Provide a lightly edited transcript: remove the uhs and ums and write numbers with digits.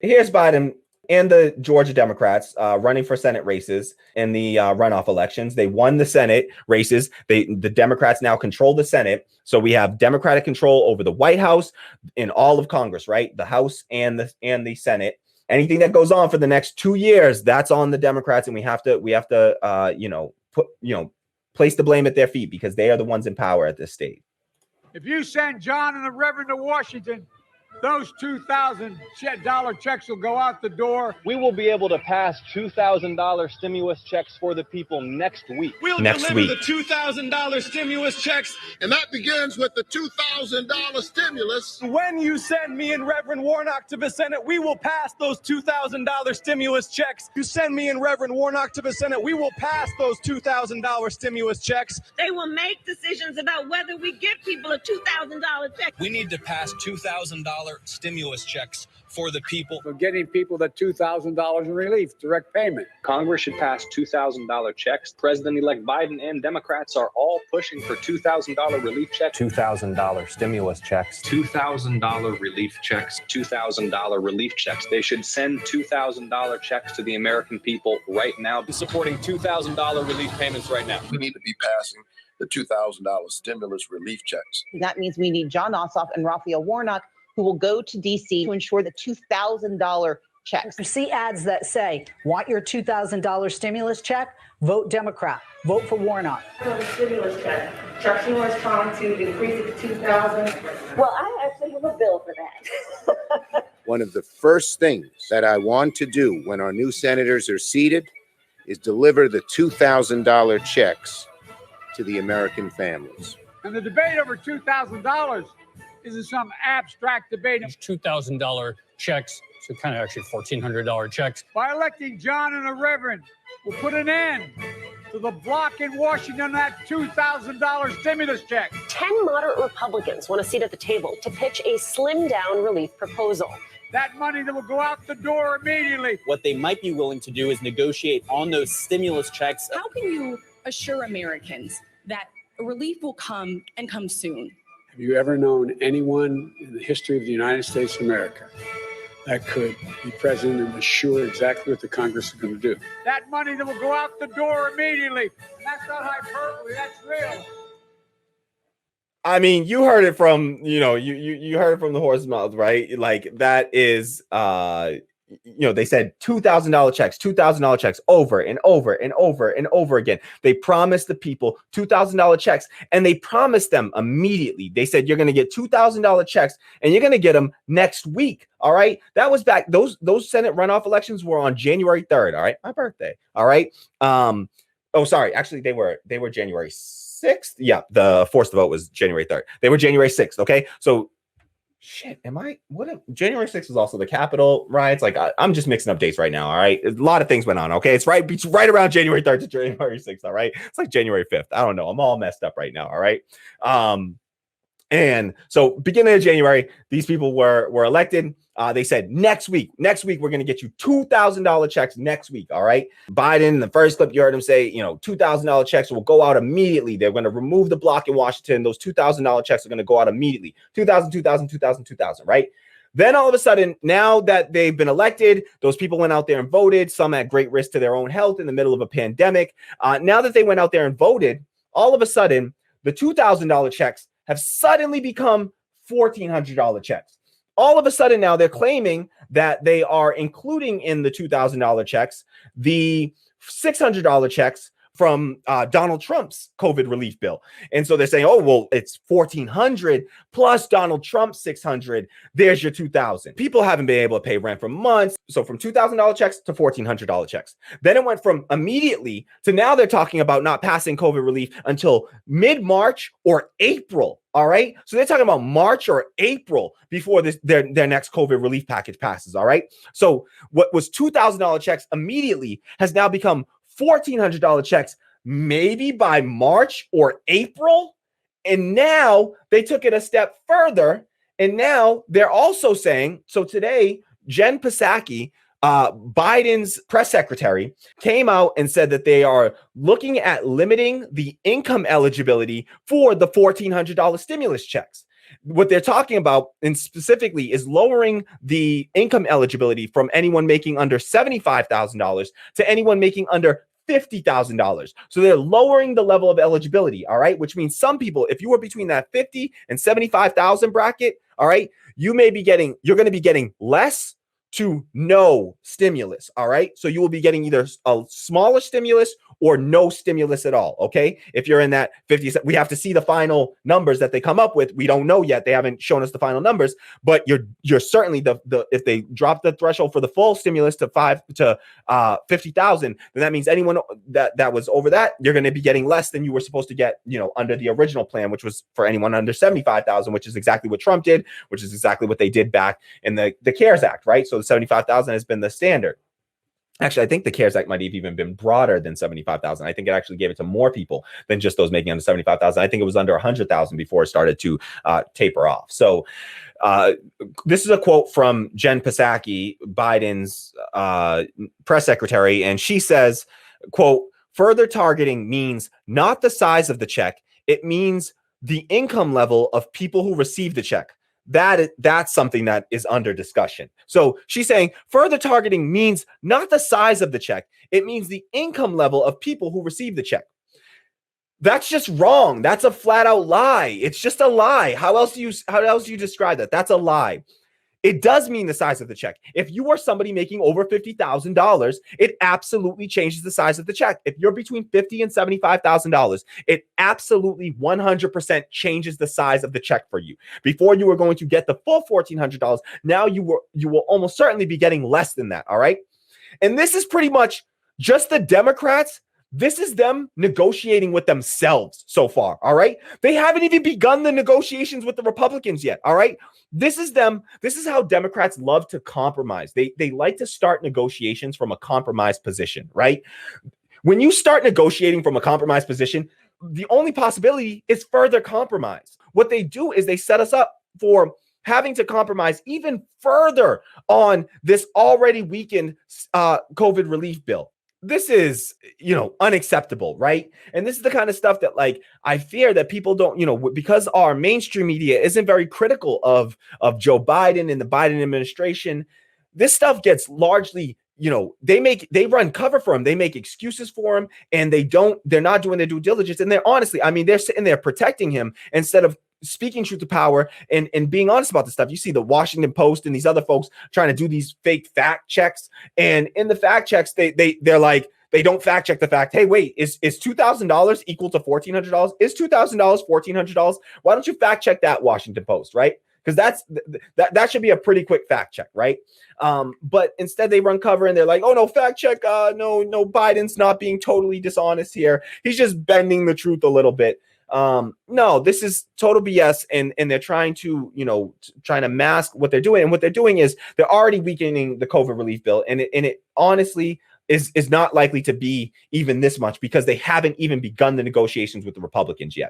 here's Biden and the Georgia Democrats running for Senate races in the runoff elections. They won the Senate races. The Democrats now control the Senate. So we have Democratic control over the White House and all of Congress, right? The House and the Senate. Anything that goes on for the next 2 years, that's on the Democrats, and we have to place the blame at their feet because they are the ones in power at this state. If you send John and the Reverend to Washington, those $2,000 checks will go out the door. We will be able to pass $2,000 stimulus checks for the people next week. We'll deliver the $2,000 stimulus checks. And that begins with the $2,000 stimulus. When you send me and Reverend Warnock to the Senate, we will pass those $2,000 stimulus checks. You send me and Reverend Warnock to the Senate, we will pass those $2,000 stimulus checks. They will make decisions about whether we give people a $2,000 check. We need to pass $2,000 stimulus checks for the people. For getting people the $2,000 in relief, direct payment. Congress should pass $2,000 checks. President-elect Biden and Democrats are all pushing for $2,000 relief checks. $2,000 stimulus checks. $2,000 relief checks. $2,000 relief checks. They should send $2,000 checks to the American people right now. Supporting $2,000 relief payments right now. We need to be passing the $2,000 stimulus relief checks. That means we need John Ossoff and Raphael Warnock, who will go to D.C. to ensure the $2,000 checks. You see ads that say, want your $2,000 stimulus check? Vote Democrat. Vote for Warnock. The stimulus check. Chuck Schumer is trying to increase it to $2,000. Well, I actually have a bill for that. One of the first things that I want to do when our new senators are seated is deliver the $2,000 checks to the American families. And the debate over $2,000 isn't some abstract debate. $2,000 checks, so kind of actually $1,400 checks. By electing John and the Reverend, we'll put an end to the block in Washington on that $2,000 stimulus check. 10 moderate Republicans want a seat at the table to pitch a slimmed-down relief proposal. That money that will go out the door immediately. What they might be willing to do is negotiate on those stimulus checks. How can you assure Americans that relief will come and come soon? Have you ever known anyone in the history of the United States of America that could be president and assure exactly what the Congress is going to do? That money that will go out the door immediately. That's not hyperbole, that's real. I mean, you heard it from, you heard it from the horse's mouth, right? Like that is, they said $2,000 checks over and over and over and over again. They promised the people $2,000 checks and they promised them immediately. They said, you're going to get $2,000 checks and you're going to get them next week. All right. That was back. Those Senate runoff elections were on January 3rd. All right. My birthday. All right. Sorry. Actually, they were January 6th. Yeah. The forced vote was January 3rd. They were January 6th. Okay. So shit, January 6th was also the Capitol riots. Like I'm just mixing up dates right now. All right. A lot of things went on. Okay. It's right around January 3rd to January 6th. All right. It's like January 5th. I don't know. I'm all messed up right now. All right. And so beginning of January, these people were elected. They said next week, we're going to get you $2,000 checks next week. All right. Biden, in the first clip, you heard him say, $2,000 checks will go out immediately. They're going to remove the block in Washington. Those $2,000 checks are going to go out immediately. 2,000, right? Then all of a sudden, now that they've been elected, those people went out there and voted, some at great risk to their own health in the middle of a pandemic. Now that they went out there and voted, all of a sudden, the $2,000 checks have suddenly become $1,400 checks. All of a sudden now they're claiming that they are including in the $2,000 checks the $600 checks from Donald Trump's COVID relief bill. And so they're saying, oh, well, it's $1,400 plus Donald Trump's $600. There's your $2,000. People haven't been able to pay rent for months. So from $2,000 checks to $1,400 checks. Then it went from immediately to now they're talking about not passing COVID relief until mid-March or April. All right. So they're talking about March or April before their next COVID relief package passes. All right. So what was $2,000 checks immediately has now become $1,400 checks, maybe by March or April. And now they took it a step further. And now they're also saying, so today, Jen Psaki, Biden's press secretary, came out and said that they are looking at limiting the income eligibility for the $1,400 stimulus checks. What they're talking about, and specifically, is lowering the income eligibility from anyone making under $75,000 to anyone making under $50,000. So they're lowering the level of eligibility, all right? Which means some people, if you were between that 50 and 75,000 bracket, all right, you're going to be getting less to no stimulus, all right? So you will be getting either a smaller stimulus or no stimulus at all, okay? If you're in that 50, we have to see the final numbers that they come up with. We don't know yet. They haven't shown us the final numbers, but you're certainly if they drop the threshold for the full stimulus to 50,000, then that means anyone that was over that, you're going to be getting less than you were supposed to get, under the original plan, which was for anyone under 75,000, which is exactly what Trump did, which is exactly what they did back in the CARES Act, right? So the 75,000 has been the standard. Actually, I think the CARES Act might have even been broader than 75,000. I think it actually gave it to more people than just those making under 75,000. I think it was under 100,000 before it started to taper off. So this is a quote from Jen Psaki, Biden's press secretary, and she says, quote, "Further targeting means not the size of the check. It means the income level of people who receive the check." That's something that is under discussion. So she's saying further targeting means not the size of the check. It means the income level of people who receive the check. That's just wrong. That's a flat out lie. It's just a lie. How else do you describe that? That's a lie. It does mean the size of the check. If you are somebody making over $50,000, it absolutely changes the size of the check. If you're between $50,000 and $75,000, it absolutely 100% changes the size of the check for you. Before you were going to get the full $1,400, now you will almost certainly be getting less than that. All right. And this is pretty much just the Democrats. This is them negotiating with themselves so far, all right? They haven't even begun the negotiations with the Republicans yet, all right? This is them. This is how Democrats love to compromise. They like to start negotiations from a compromised position, right? When you start negotiating from a compromised position, the only possibility is further compromise. What they do is they set us up for having to compromise even further on this already weakened COVID relief bill. This is, unacceptable, right? And this is the kind of stuff that, I fear that people don't, because our mainstream media isn't very critical of Joe Biden and the Biden administration. This stuff gets largely, they run cover for him. They make excuses for him, and they're not doing their due diligence. And they're they're sitting there protecting him instead of speaking truth to power and being honest about this stuff. You see the Washington Post and these other folks trying to do these fake fact checks. And in the fact checks, they're like, they don't fact check the fact, hey, wait, is $2,000 equal to $1,400? Is $2,000 $1,400? Why don't you fact check that, Washington Post, right? Because that should be a pretty quick fact check, right? But instead they run cover and they're like, oh no, fact check, no, Biden's not being totally dishonest here. He's just bending the truth a little bit. No, this is total BS, and they're trying to mask what they're doing. And what they're doing is they're already weakening the COVID relief bill, and it honestly is not likely to be even this much because they haven't even begun the negotiations with the Republicans yet.